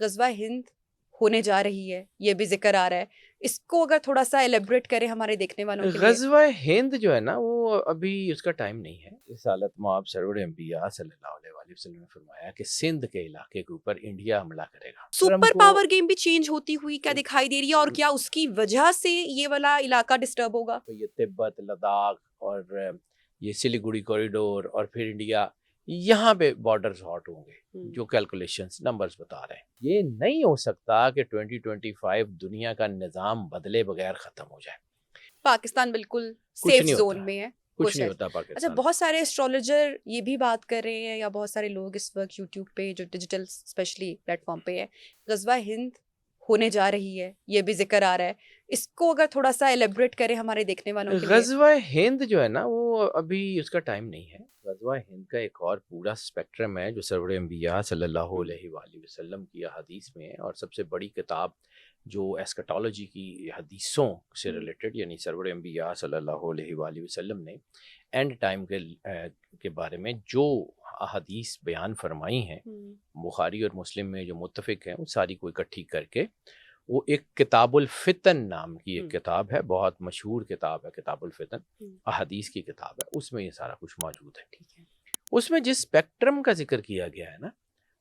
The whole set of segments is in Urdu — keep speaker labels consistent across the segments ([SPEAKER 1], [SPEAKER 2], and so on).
[SPEAKER 1] غزوہ ہند ہونے جا رہی ہے، یہ بھی ذکر آ رہا ہے، اس کو اگر تھوڑا سا ایلیبریٹ کریں ہمارے دیکھنے والوں کے لیے۔
[SPEAKER 2] غزوہ ہند جو ہے نا وہ ابھی اس کا ٹائم نہیں ہے۔ رسالت مآب سرور انبیاء صلی اللہ علیہ وآلہ وسلم نے فرمایا کہ سندھ کے علاقے کے اوپر انڈیا حملہ کرے گا۔
[SPEAKER 1] سپر پاور گیم بھی چینج ہوتی ہوئی کیا دکھائی دے رہی ہے، اور کیا اس کی وجہ سے یہ والا علاقہ ڈسٹرب ہوگا؟
[SPEAKER 2] یہ تبت، لداخ اور یہ سلیگوڑی کوریڈور اور پھر انڈیا، یہاں پہ بارڈرز ہاٹ ہوں گے، جو کیلکولیشنز نمبرز بتا رہے ہیں۔ یہ نہیں ہو سکتا کہ 2025 دنیا کا نظام بدلے بغیر ختم ہو جائے۔
[SPEAKER 1] پاکستان بالکل
[SPEAKER 2] کچھ
[SPEAKER 1] سیف
[SPEAKER 2] نہیں
[SPEAKER 1] زون
[SPEAKER 2] ہوتا،
[SPEAKER 1] میں ہے،
[SPEAKER 2] کچھ نہیں ہوتا
[SPEAKER 1] اچھا،
[SPEAKER 2] پاکستان۔
[SPEAKER 1] بہت سارے اسٹرالوجر یہ بھی بات کر رہے ہیں، یا بہت سارے لوگ اس وقت یوٹیوب پہ جو ڈیجیٹل اسپیشلی پلیٹ فارم پہ ہے، غزوہ ہند ہونے جا رہی ہے، یہ بھی ذکر آ رہا ہے، اس کو اگر تھوڑا سا ایلیبریٹ کریں ہمارے دیکھنے والوں کے لیے۔
[SPEAKER 2] غزوہ ہند جو ہے نا وہ ابھی اس کا ٹائم نہیں ہے۔ غزوہ ہند کا ایک اور پورا اسپیکٹرم ہے جو سرور انبیاء صلی اللہ علیہ وآلہ وسلم کی حدیث میں ہے، اور سب سے بڑی کتاب جو ایسکٹالوجی کی حدیثوں سے ریلیٹڈ، یعنی سرور انبیاء صلی اللہ علیہ وآلہ وسلم نے اینڈ ٹائم کے بارے میں جو احادیث بیان فرمائی ہیں، بخاری اور مسلم میں جو متفق ہیں، وہ ساری کو اکٹھی کر کے وہ ایک کتاب الفتن نام کی ایک کتاب ہے، بہت مشہور کتاب ہے کتاب الفتن، احادیث کی کتاب ہے، اس میں یہ سارا کچھ موجود ہے۔ اس میں جس اسپیکٹرم کا ذکر کیا گیا ہے نا،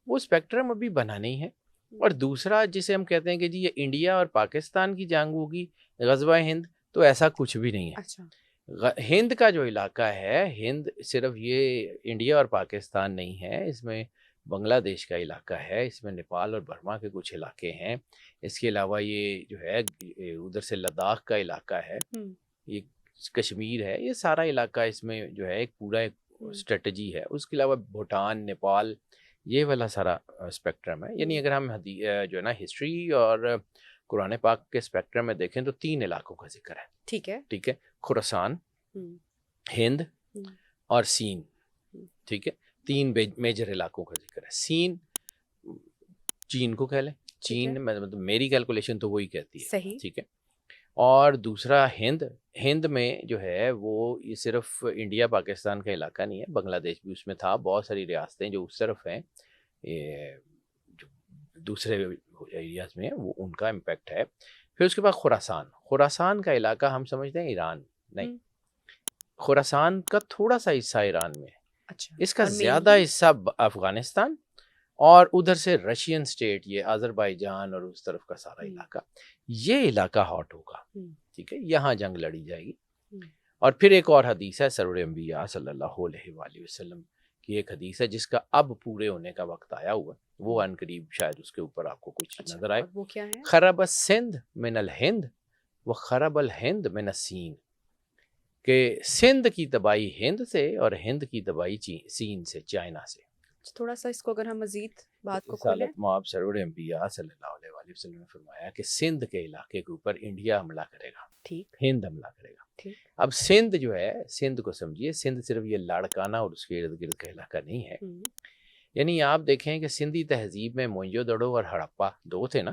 [SPEAKER 2] وہ اسپیکٹرم ابھی بنا نہیں ہے۔ اور دوسرا جسے ہم کہتے ہیں کہ جی یہ انڈیا اور پاکستان کی جنگ ہوگی غزوہ ہند، تو ایسا کچھ بھی نہیں ہے۔ ہند کا جو علاقہ ہے، ہند صرف یہ انڈیا اور پاکستان نہیں ہے، اس میں بنگلہ دیش کا علاقہ ہے، اس میں نیپال اور برما کے کچھ علاقے ہیں، اس کے علاوہ یہ جو ہے ادھر سے لداخ کا علاقہ ہے، یہ کشمیر ہے، یہ سارا علاقہ اس میں جو ہے ایک پورا ایک اسٹریٹجی ہے۔ اس کے علاوہ بھوٹان، نیپال، یہ والا سارا اسپیکٹرم ہے۔ یعنی اگر ہم جو ہے نا ہسٹری اور قرآن پاک کے اسپیکٹرم میں دیکھیں تو 3 علاقوں کا ذکر ہے۔ ٹھیک ہے، خراسان، ہند اور سین، ٹھیک ہے، 3 میجر علاقوں کا ذکر ہے۔ سین چین کو کہہ لیں، چین مطلب میری کیلکولیشن تو وہی کہتی ہے، ٹھیک ہے۔ اور دوسرا ہند میں جو ہے وہ یہ صرف انڈیا پاکستان کا علاقہ نہیں ہے، بنگلہ دیش بھی اس میں تھا، بہت ساری ریاستیں جو اس طرف ہیں، جو دوسرے ایریاز میں ہیں، وہ ان کا امپیکٹ ہے۔ پھر اس کے بعد خراسان کا علاقہ ہم سمجھتے ہیں ایران، نہیں، خراسان کا تھوڑا سا حصہ ایران میں ہے، اس کا زیادہ حصہ افغانستان اور ادھر سے رشین سٹیٹ، یہ آذربائیجان اور اس طرف کا سارا علاقہ، یہ علاقہ ہاٹ ہوگا، ٹھیک ہے، یہاں جنگ لڑی جائے گی۔ اور پھر ایک اور حدیث ہے سرور انبیاء صلی اللہ علیہ وآلہ وسلم کی ایک حدیث ہے جس کا اب پورے ہونے کا وقت آیا ہوا، وہ ان قریب شاید اس کے اوپر آپ کو کچھ نظر آئے۔
[SPEAKER 1] وہ کیا ہے؟
[SPEAKER 2] خرب السندھ من الہند و خرب الہند من السین، کہ سندھ کی تباہی ہند سے اور ہند کی تباہی سین سے، چائنا سے۔
[SPEAKER 1] تھوڑا سا اس کو اگر ہم مزید بات کو کھولیں۔
[SPEAKER 2] رسالت مآب سرور انبیاء صلی اللہ علیہ وآلہ وسلم نے فرمایا کہ سندھ کے علاقے کے اوپر انڈیا حملہ کرے گا، ہند حملہ کرے گا۔ اب سندھ جو ہے، سندھ کو سمجھیے، سندھ صرف یہ لاڑکانہ اور اس کے ارد گرد کا علاقہ نہیں ہے۔ یعنی آپ دیکھیں کہ سندھی تہذیب میں موئنجو دڑو اور ہڑپا 2 تھے نا،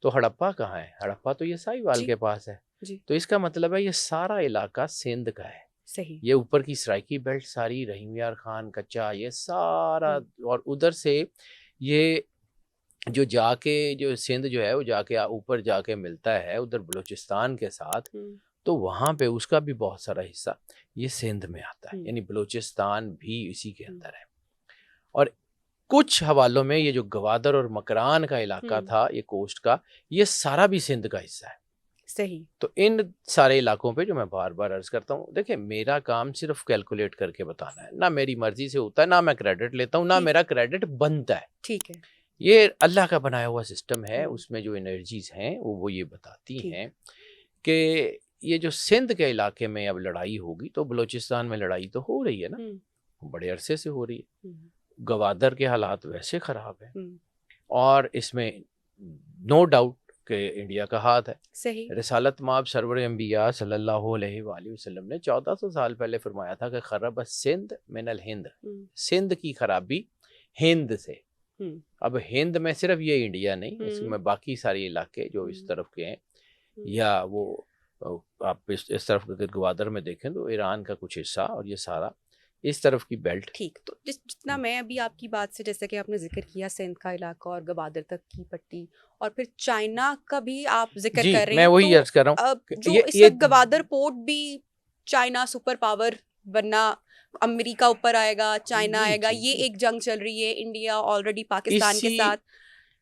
[SPEAKER 2] تو ہڑپا کہاں ہے؟ ہڑپا تو یہ ساہیوال کے پاس ہے، تو اس کا مطلب ہے یہ سارا علاقہ سندھ کا ہے۔ یہ اوپر کی سرائکی بیلٹ ساری، رحیم یار خان، کچا، یہ سارا، اور ادھر سے یہ جو جا کے جو سندھ جو ہے وہ جا کے اوپر جا کے ملتا ہے ادھر بلوچستان کے ساتھ، تو وہاں پہ اس کا بھی بہت سارا حصہ یہ سندھ میں آتا ہے، یعنی بلوچستان بھی اسی کے اندر ہے۔ اور کچھ حوالوں میں یہ جو گوادر اور مکران کا علاقہ تھا، یہ کوسٹ کا، یہ سارا بھی سندھ کا حصہ ہے۔
[SPEAKER 1] صحیح۔
[SPEAKER 2] تو ان سارے علاقوں پہ جو میں بار بار عرض کرتا ہوں، دیکھیں میرا کام صرف کیلکولیٹ کر کے بتانا ہے، نہ میری مرضی سے ہوتا ہے، نہ میں کریڈٹ لیتا ہوں، نہ میرا کریڈٹ بنتا ہے،
[SPEAKER 1] ٹھیک ہے،
[SPEAKER 2] یہ اللہ کا بنایا ہوا سسٹم ہے۔ اس میں جو انرجیز ہیں وہ یہ بتاتی ہیں کہ یہ جو سندھ کے علاقے میں اب لڑائی ہوگی، تو بلوچستان میں لڑائی تو ہو رہی ہے نا، بڑے عرصے سے ہو رہی ہے، گوادر کے حالات ویسے خراب ہیں، اور اس میں نو ڈاؤٹ کہ انڈیا کا ہاتھ ہے۔
[SPEAKER 1] صحیح۔
[SPEAKER 2] رسالت مآب سرور انبیاء صلی اللہ علیہ وآلہ وسلم نے 1400 سال پہلے فرمایا تھا کہ خرب السندھ من الہند، سندھ کی خرابی ہند سے۔ اب ہند میں صرف یہ انڈیا نہیں، اس میں باقی سارے علاقے جو اس طرف کے ہیں، یا وہ آپ اس طرف اگر گوادر میں دیکھیں تو ایران کا کچھ حصہ، اور یہ سارا اس طرف کی بیلٹ.
[SPEAKER 1] ٹھیک. تو جتنا میں ابھی آپ کی بات سے جیسے کہ آپ نے ذکر کیا سندھ کا علاقہ اور گوادر تک کی پٹی اور پھر چائنا کا بھی آپ ذکر
[SPEAKER 2] جی
[SPEAKER 1] کر رہے
[SPEAKER 2] میں
[SPEAKER 1] ہیں,
[SPEAKER 2] وہی
[SPEAKER 1] تو
[SPEAKER 2] عرض کر رہا ہوں
[SPEAKER 1] اب
[SPEAKER 2] کہ
[SPEAKER 1] جو اس
[SPEAKER 2] یہ
[SPEAKER 1] وقت گوادر پورٹ بھی چائنا سپر پاور بننا, امریکہ اوپر آئے گا, چائنا
[SPEAKER 2] جی
[SPEAKER 1] آئے گا,
[SPEAKER 2] جی
[SPEAKER 1] یہ
[SPEAKER 2] جی
[SPEAKER 1] ایک جنگ چل رہی ہے انڈیا آلریڈی پاکستان کے
[SPEAKER 2] اسی
[SPEAKER 1] ساتھ.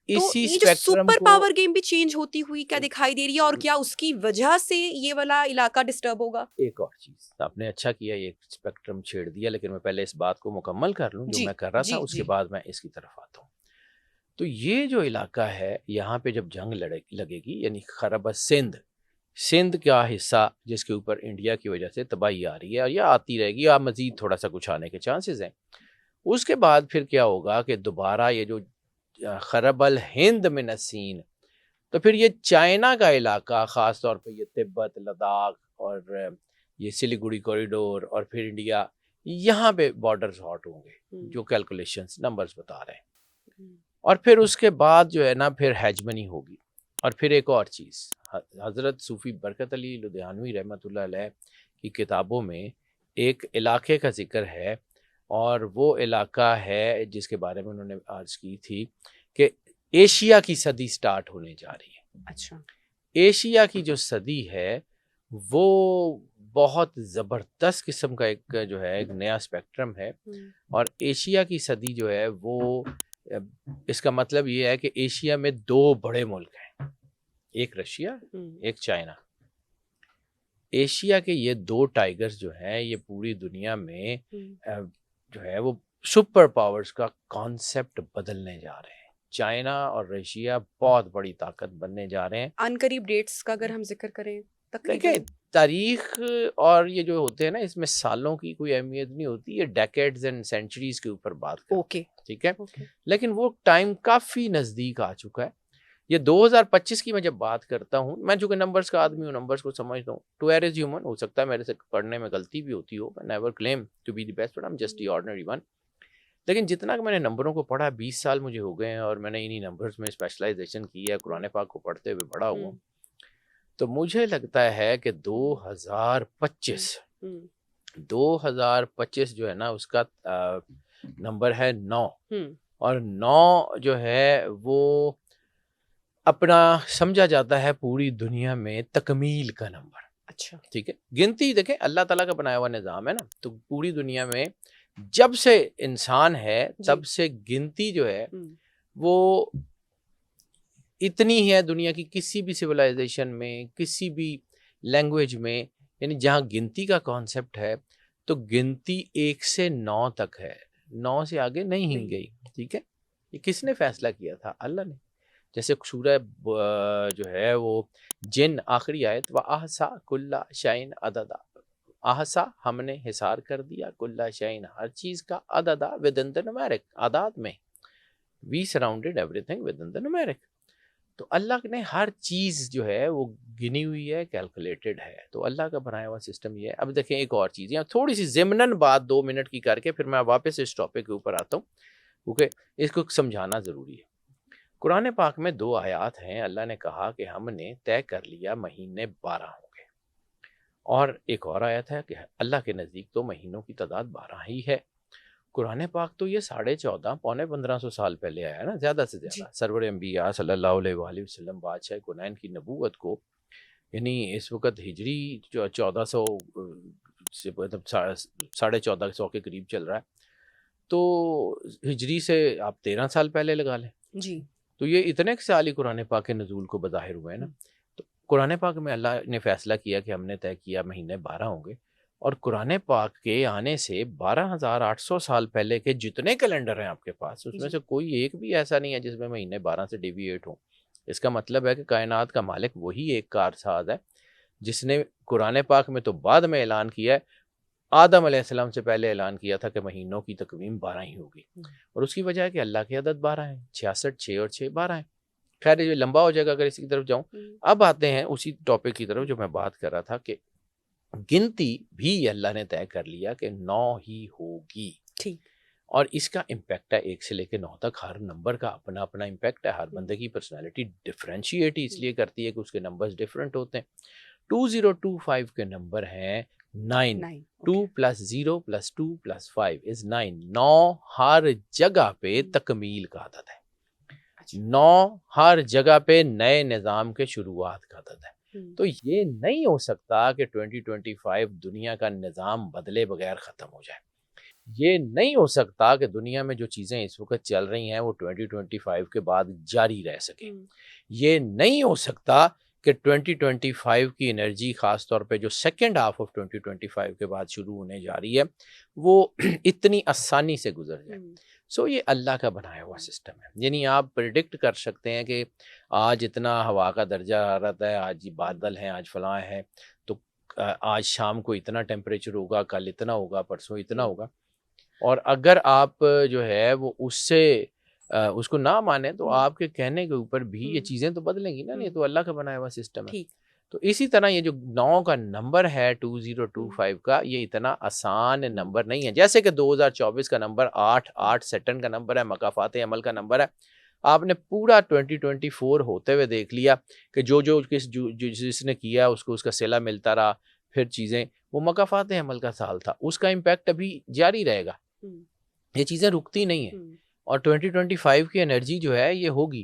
[SPEAKER 1] تو
[SPEAKER 2] اسی
[SPEAKER 1] یہ جو
[SPEAKER 2] اسپیکٹرم
[SPEAKER 1] سپر
[SPEAKER 2] کو
[SPEAKER 1] پاور گیم بھی چینج ہوتی ہوئی کیا دکھائی دے رہی ہے, اور کیا اس کی وجہ سے یہ والا علاقہ ڈسٹرب ہوگا؟
[SPEAKER 2] ایک اور چیز آپ نے اچھا کیا, یہ اسپیکٹرم چھیڑ دیا, لیکن میں پہلے اس بات کو مکمل کر لوں جو
[SPEAKER 1] جی
[SPEAKER 2] میں کر رہا تھا,
[SPEAKER 1] جی
[SPEAKER 2] اس کے
[SPEAKER 1] جی.
[SPEAKER 2] بعد میں اس کی طرف آتا ہوں. تو یہ جو علاقہ ہے یہاں پہ جب جنگ لگے گی, یعنی خرب سندھ کا حصہ جس کے اوپر انڈیا کی وجہ سے تباہی آ رہی ہے اور یہ آتی رہے گی, یا مزید تھوڑا سا کچھ آنے کے چانسز ہیں. اس کے بعد پھر کیا ہوگا کہ دوبارہ یہ جو خرب الہند من الصین, تو پھر یہ چائنا کا علاقہ, خاص طور پہ یہ تبت, لداخ اور یہ سلیگوڑی کوریڈور اور پھر انڈیا, یہاں پہ بارڈرز ہاٹ ہوں گے جو کیلکولیشنز نمبرز بتا رہے ہیں. اور پھر اس کے بعد جو ہے نا پھر ہیجمنی ہوگی. اور پھر ایک اور چیز, حضرت صوفی برکت علی لدھیانوی رحمۃ اللہ علیہ کی کتابوں میں ایک علاقے کا ذکر ہے, اور وہ علاقہ ہے جس کے بارے میں انہوں نے عرض کی تھی کہ ایشیا کی صدی سٹارٹ ہونے جا رہی ہے.
[SPEAKER 1] اچھا.
[SPEAKER 2] ایشیا کی جو صدی ہے وہ بہت زبردست قسم کا ایک جو ہے ایک نیا اسپیکٹرم ہے. اور ایشیا کی صدی جو ہے وہ, اس کا مطلب یہ ہے کہ ایشیا میں دو بڑے ملک ہیں, ایک رشیا, ایک چائنا. ایشیا کے یہ دو ٹائگرز جو ہیں یہ پوری دنیا میں جو ہے وہ سپر پاورز کا کانسیپٹ بدلنے جا رہے ہیں. چائنا اور رشیا بہت بڑی طاقت بننے جا رہے ہیں.
[SPEAKER 1] ان قریب ڈیٹس کا اگر ہم ذکر کریں
[SPEAKER 2] دیکھیں تاریخ اور یہ جو ہوتے ہیں نا, اس میں سالوں کی کوئی اہمیت نہیں ہوتی, یہ ڈیکیڈز اینڈ سینچریز کے اوپر بات کرتے ہیں.
[SPEAKER 1] اوکے
[SPEAKER 2] ٹھیک ہے, لیکن وہ ٹائم کافی نزدیک آ چکا ہے. یہ 2025 کی میں جب بات کرتا ہوں, میں چونکہ نمبرز کا آدمی ہوں, نمبرز کو سمجھتا ہوں, ٹو ایئر از ہیومن, ہو سکتا ہے میرے سے پڑھنے میں غلطی بھی ہوتی ہو, میں never claim to be the best, but I am just the ordinary one. لیکن جتنا کہ میں نے نمبروں کو پڑھا, 20 سال مجھے ہو گئے ہیں اور میں نے انہی نمبرز میں اسپیشلائزیشن کی ہے, قرآن پاک کو پڑھتے ہوئے بڑا ہوا. تو مجھے لگتا ہے کہ 2025 جو ہے نا اس کا نمبر ہے 9, اور 9 جو ہے وہ اپنا سمجھا جاتا ہے پوری دنیا میں تکمیل کا نمبر.
[SPEAKER 1] اچھا.
[SPEAKER 2] ٹھیک ہے, گنتی دیکھیں اللہ تعالیٰ کا بنایا ہوا نظام ہے نا, تو پوری دنیا میں جب سے انسان ہے تب سے گنتی جو ہے وہ اتنی ہے دنیا کی کسی بھی سویلائزیشن میں, کسی بھی لینگویج میں, یعنی جہاں گنتی کا کانسیپٹ ہے تو گنتی 1 سے 9 تک ہے, 9 سے آگے نہیں گئی. ٹھیک ہے, یہ کس نے فیصلہ کیا تھا؟ اللہ نے. جیسے سورہ جو ہے وہ جن آخری آیت, وَأَحْصَى كُلَّ شَيْءٍ عَدَدًا, احسا ہم نے حصار کر دیا, کُلَّ شَيْءٍ ہر چیز کا, عددا within the numeric, اعداد میں, we surrounded everything within the numeric. تو اللہ نے ہر چیز جو ہے وہ گنی ہوئی ہے, کیلکولیٹڈ ہے. تو اللہ کا بنایا ہوا سسٹم یہ ہے. اب دیکھیں ایک اور چیز, یہاں تھوڑی سی ضمناً بات 2 منٹ کی کر کے پھر میں واپس اس ٹاپک کے اوپر آتا ہوں, کیونکہ اس کو سمجھانا ضروری ہے. قرآن پاک میں 2 آیات ہیں, اللہ نے کہا کہ ہم نے طے کر لیا مہینے 12 ہوں گے, اور ایک اور آیت ہے کہ اللہ کے نزدیک تو مہینوں کی تعداد 12 ہی ہے. قرآن پاک تو یہ 14.5 پونے 1500 سال پہلے آیا ہے نا, زیادہ سے زیادہ. سرور انبیاء صلی اللہ علیہ وآلہ وسلم بادشاہ کونین کی نبوت کو, یعنی اس وقت ہجری 1400 سے مطلب 1450 کے قریب چل رہا ہے, تو ہجری سے آپ 13 سال پہلے لگا لیں
[SPEAKER 1] جی,
[SPEAKER 2] تو یہ اتنے سال ہی قرآن پاک کے نزول کو بظاہر ہوئے ہیں نا. تو قرآن پاک میں اللہ نے فیصلہ کیا کہ ہم نے طے کیا مہینے 12 ہوں گے, اور قرآن پاک کے آنے سے 12,800 سال پہلے کے جتنے کیلنڈر ہیں آپ کے پاس, اس میں سے کوئی ایک بھی ایسا نہیں ہے جس میں مہینے 12 سے ڈیویٹ ہوں. اس کا مطلب ہے کہ کائنات کا مالک وہی ایک کارساز ہے جس نے قرآن پاک میں تو بعد میں اعلان کیا ہے, آدم علیہ السلام سے پہلے اعلان کیا تھا کہ مہینوں کی تقویم 12 ہی ہوگی. اور اس کی وجہ ہے کہ اللہ کی عدد 12 ہیں, 66, 6 اور 6 12 ہیں. خیر یہ لمبا ہو جائے گا اگر اس کی طرف جاؤں. اب آتے ہیں اسی ٹاپک کی طرف جو میں بات کر رہا تھا, کہ گنتی بھی اللہ نے طے کر لیا کہ 9 ہی ہوگی.
[SPEAKER 1] ٹھیک.
[SPEAKER 2] اور اس کا امپیکٹ ہے 1 سے لے کے 9 تک, ہر نمبر کا اپنا اپنا امپیکٹ ہے. ہر بندے کی پرسنالٹی ڈفرینشیٹ اس لیے کرتی ہے کہ اس کے نمبرز ڈفرینٹ ہوتے ہیں. 2025 کے نمبر ہیں 9.
[SPEAKER 1] 9.
[SPEAKER 2] 2
[SPEAKER 1] Okay.
[SPEAKER 2] plus 0 plus 2 plus 5 is 9. 9 ہر جگہ پہ تکمیل کا عدد ہے. 9 ہر جگہ پہ نئے نظام کے شروعات کا عدد ہے. تو یہ نہیں ہو سکتا کہ 2025 دنیا کا نظام بدلے بغیر ختم ہو جائے. یہ نہیں ہو سکتا کہ دنیا میں جو چیزیں اس وقت چل رہی ہیں وہ 2025 کے بعد جاری رہ سکیں. یہ نہیں ہو سکتا کہ 2025 کی انرجی خاص طور پہ جو سیکنڈ ہاف آف 2025 کے بعد شروع ہونے جا رہی ہے وہ اتنی آسانی سے گزر جائے. سو یہ اللہ کا بنایا ہوا سسٹم ہے. یعنی آپ پریڈکٹ کر سکتے ہیں کہ آج اتنا ہوا کا درجہ حرارت ہے، آج بادل ہیں، آج فلاں ہے، تو آج شام کو اتنا ٹیمپریچر ہوگا، کل اتنا ہوگا، پرسوں اتنا ہوگا. اور اگر آپ جو ہے وہ اس کو نہ مانیں تو آپ کے کہنے کے اوپر بھی یہ چیزیں تو بدلیں گی نا. یہ تو اللہ کا بنایا ہوا سسٹم ہے. تو اسی طرح یہ جو 9 کا نمبر ہے 2025 کا، یہ اتنا آسان نمبر نہیں ہے. جیسے کہ 2024 کا نمبر 8 سیٹرن کا نمبر ہے، مکافات عمل کا نمبر ہے. آپ نے پورا 2024 ہوتے ہوئے دیکھ لیا کہ جو جس نے کیا اس کو اس کا صلہ ملتا رہا، پھر چیزیں، وہ مکافات عمل کا سال تھا، اس کا امپیکٹ ابھی جاری رہے گا. یہ چیزیں رکتی نہیں ہیں. اور 2025 کی انرجی جو ہے یہ ہوگی.